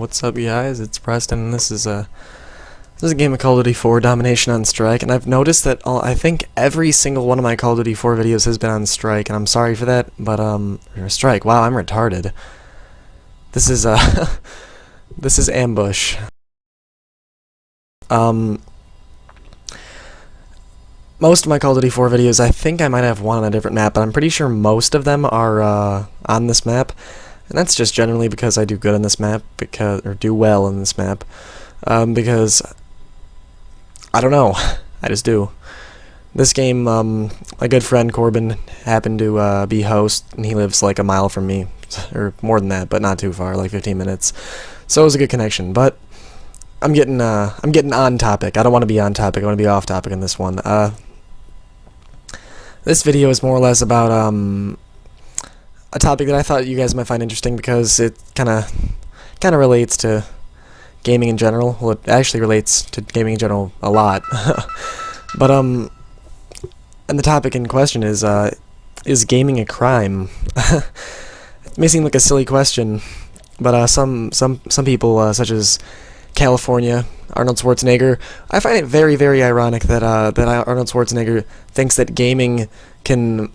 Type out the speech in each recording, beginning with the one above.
What's up, guys? It's Preston, and this is a game of Call of Duty 4 Domination on Strike, and I've noticed that I think every single one of my Call of Duty 4 videos has been on Strike, and I'm sorry for that, but or Strike. Wow, I'm retarded. This is this is Ambush. Most of my Call of Duty 4 videos, I think I might have one on a different map, but I'm pretty sure most of them are on this map. And that's just generally because I do good on this map, or do well on this map, because, I don't know, I just do. This game, my good friend Corbin happened to be host, and he lives like a mile from me, or more than that, but not too far, like 15 minutes. So it was a good connection, but I'm getting on topic. I don't want to be on topic, I want to be off topic in this one. This video is more or less about, a topic that I thought you guys might find interesting because it kind of relates to gaming in general. Well, it actually relates to gaming in general a lot. But and the topic in question is gaming a crime? It may seem like a silly question, but some people, such as California, Arnold Schwarzenegger, I find it very, very ironic that Arnold Schwarzenegger thinks that gaming can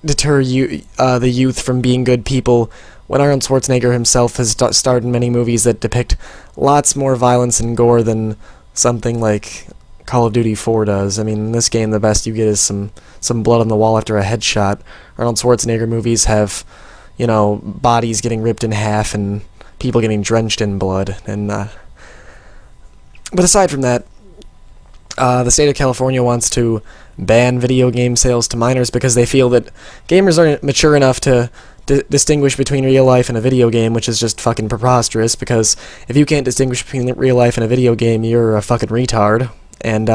deter the youth from being good people, when Arnold Schwarzenegger himself has starred in many movies that depict lots more violence and gore than something like Call of Duty 4 does. I mean, in this game, the best you get is some blood on the wall after a headshot. Arnold Schwarzenegger movies have, you know, bodies getting ripped in half and people getting drenched in blood. And but aside from that, the state of California wants to ban video game sales to minors because they feel that gamers aren't mature enough to distinguish between real life and a video game, which is just fucking preposterous, because if you can't distinguish between real life and a video game, you're a fucking retard. And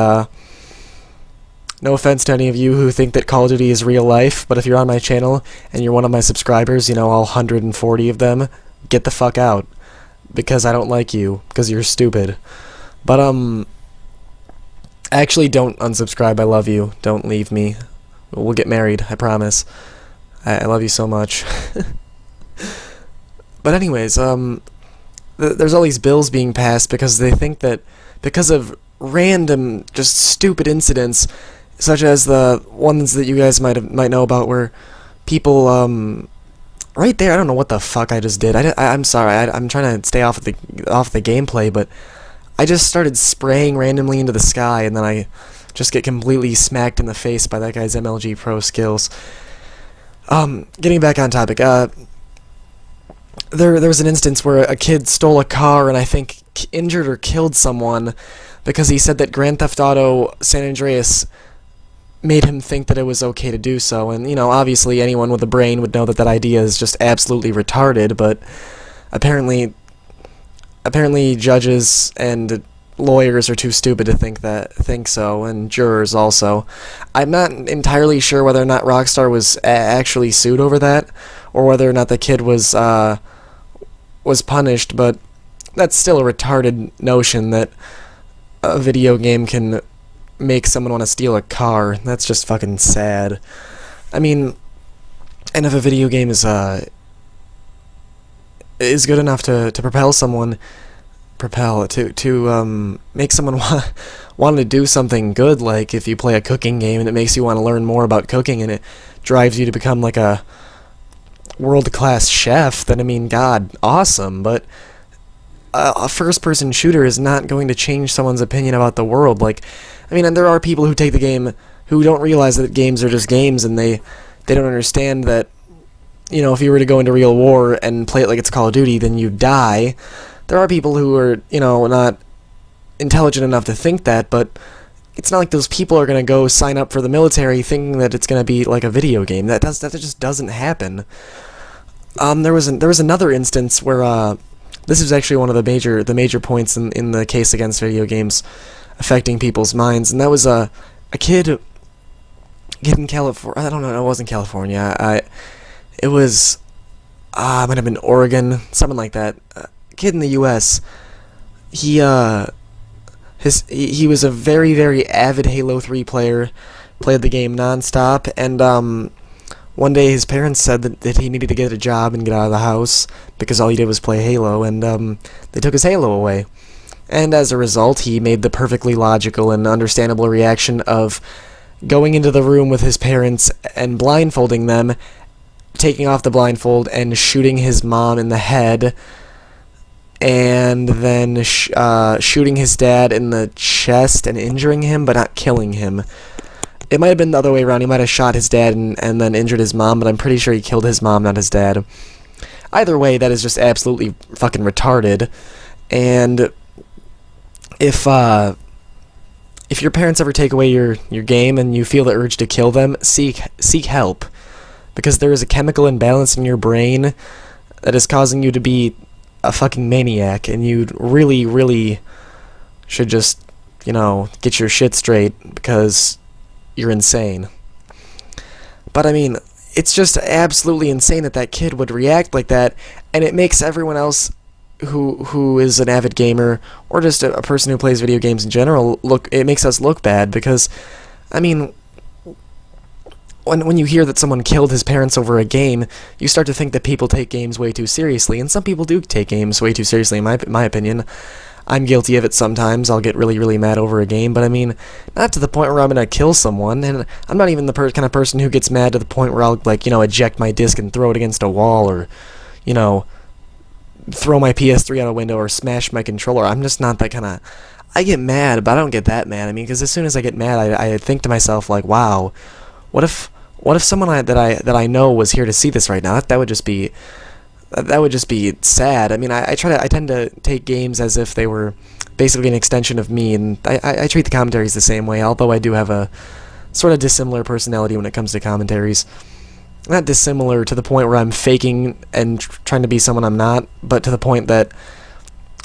no offense to any of you who think that Call of Duty is real life, but if you're on my channel and you're one of my subscribers, you know, all 140 of them, get the fuck out, because I don't like you, because you're stupid. But actually, don't unsubscribe. I love you. Don't leave me. We'll get married. I promise. I love you so much. But anyways, there's all these bills being passed because they think that because of random, just stupid incidents, such as the ones that you guys might know about, where people, right there, I don't know what the fuck I just did. I'm sorry. I'm trying to stay off the gameplay, but I just started spraying randomly into the sky, and then I just get completely smacked in the face by that guy's MLG Pro skills. Getting back on topic, there was an instance where a kid stole a car and I think injured or killed someone because he said that Grand Theft Auto San Andreas made him think that it was okay to do so. And, you know, obviously anyone with a brain would know that that idea is just absolutely retarded, but apparently judges and lawyers are too stupid to think so, and jurors also. I'm not entirely sure whether or not Rockstar was actually sued over that, or whether or not the kid was punished, but that's still a retarded notion that a video game can make someone want to steal a car. That's just fucking sad. I mean, and if a video game is good enough to propel someone, to make someone want to do something good, like if you play a cooking game and it makes you want to learn more about cooking and it drives you to become like a world-class chef, then I mean, God, awesome, but a first-person shooter is not going to change someone's opinion about the world. Like, I mean, and there are people who take the game who don't realize that games are just games, and they don't understand that, you know, if you were to go into real war and play it like it's Call of Duty, then you die. There are people who are, you know, not intelligent enough to think that, but it's not like those people are going to go sign up for the military thinking that it's going to be like a video game. That just doesn't happen. There was another instance where this is actually one of the major points in the case against video games affecting people's minds, and that was a kid in California. I don't know, it wasn't California. It was, it might have been Oregon, something like that. Kid in the U.S. He was a very, very avid Halo 3 player, played the game non-stop, and one day his parents said that he needed to get a job and get out of the house because all he did was play Halo, and they took his Halo away. And as a result, he made the perfectly logical and understandable reaction of going into the room with his parents and blindfolding them, taking off the blindfold and shooting his mom in the head, and then shooting his dad in the chest and injuring him, but not killing him. It might have been the other way around. He might have shot his dad and then injured his mom, but I'm pretty sure he killed his mom, not his dad. Either way, that is just absolutely fucking retarded. And if your parents ever take away your game and you feel the urge to kill them, seek help. Because there is a chemical imbalance in your brain that is causing you to be a fucking maniac, and you really, really should just, get your shit straight, because you're insane. But I mean, it's just absolutely insane that kid would react like that, and it makes everyone else who is an avid gamer, or just a person who plays video games in general, it makes us look bad, because, I mean, when you hear that someone killed his parents over a game, you start to think that people take games way too seriously, and some people do take games way too seriously, in my opinion. I'm guilty of it sometimes. I'll get really, really mad over a game, but I mean, not to the point where I'm gonna kill someone, and I'm not even the kind of person who gets mad to the point where I'll, eject my disc and throw it against a wall, or, throw my PS3 out a window, or smash my controller. I'm just not that kind of... I get mad, but I don't get that mad. I mean, because as soon as I get mad, I think to myself, like, wow, what if someone that I know was here to see this right now? That would just be sad. I mean, I tend to take games as if they were basically an extension of me, and I treat the commentaries the same way, although I do have a sort of dissimilar personality when it comes to commentaries. Not dissimilar to the point where I'm faking and trying to be someone I'm not, but to the point that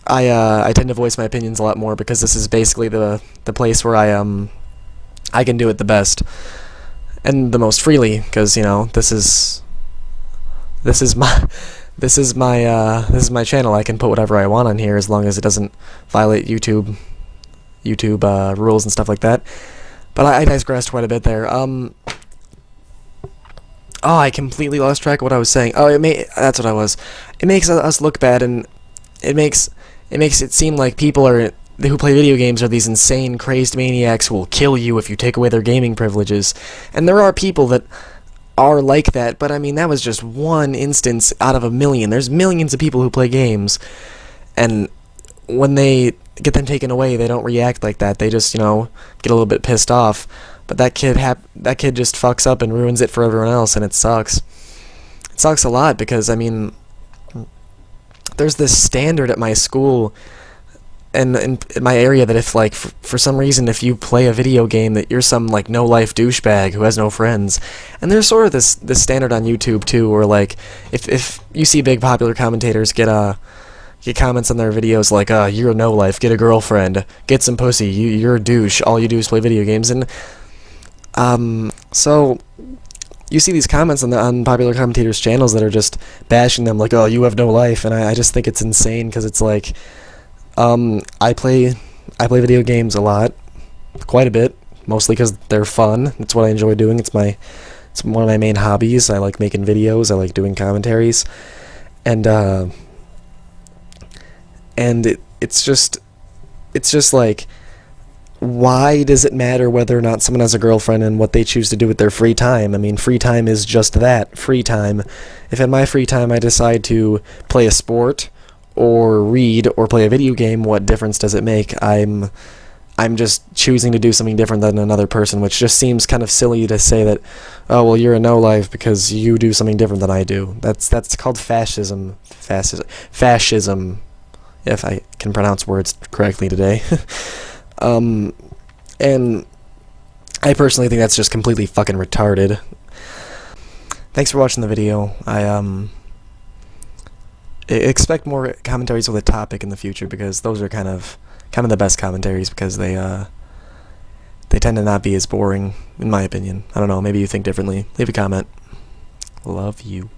I tend to voice my opinions a lot more, because this is basically the place where I can do it the best and the most freely, because this is my channel. I can put whatever I want on here as long as it doesn't violate YouTube rules and stuff like that. But I digressed quite a bit there. Oh, I completely lost track of what I was saying. Oh, that's what I was. It makes us look bad, and it makes it seem like people who play video games are these insane, crazed maniacs who will kill you if you take away their gaming privileges. And there are people that are like that, but I mean, that was just one instance out of a million. There's millions of people who play games, and when they get them taken away, they don't react like that. They just, get a little bit pissed off. But that kid just fucks up and ruins it for everyone else, and it sucks. It sucks a lot, because, I mean, there's this standard at my school and in my area that if, like, for some reason, if you play a video game, that you're some, like, no-life douchebag who has no friends. And there's sort of this standard on YouTube, too, where, like, if you see big popular commentators get comments on their videos like, you're a no-life, get a girlfriend, get some pussy, you're a douche, all you do is play video games, and so you see these comments on popular commentators' channels that are just bashing them, like, oh, you have no life, and I just think it's insane, because it's like, I play video games a lot, quite a bit, mostly because they're fun. It's what I enjoy doing. It's one of my main hobbies. I like making videos. I like doing commentaries, and it's just like, why does it matter whether or not someone has a girlfriend and what they choose to do with their free time? I mean, free time is just that, free time. If in my free time I decide to play a sport, or read, or play a video game, what difference does it make? I'm just choosing to do something different than another person, which just seems kind of silly to say that, oh, well, you're a no-life because you do something different than I do. That's called fascism. Fascism, if I can pronounce words correctly today. And I personally think that's just completely fucking retarded. Thanks for watching the video. I expect more commentaries with a topic in the future, because those are kind of the best commentaries, because they tend to not be as boring, in my opinion. I don't know, maybe you think differently. Leave a comment. Love you.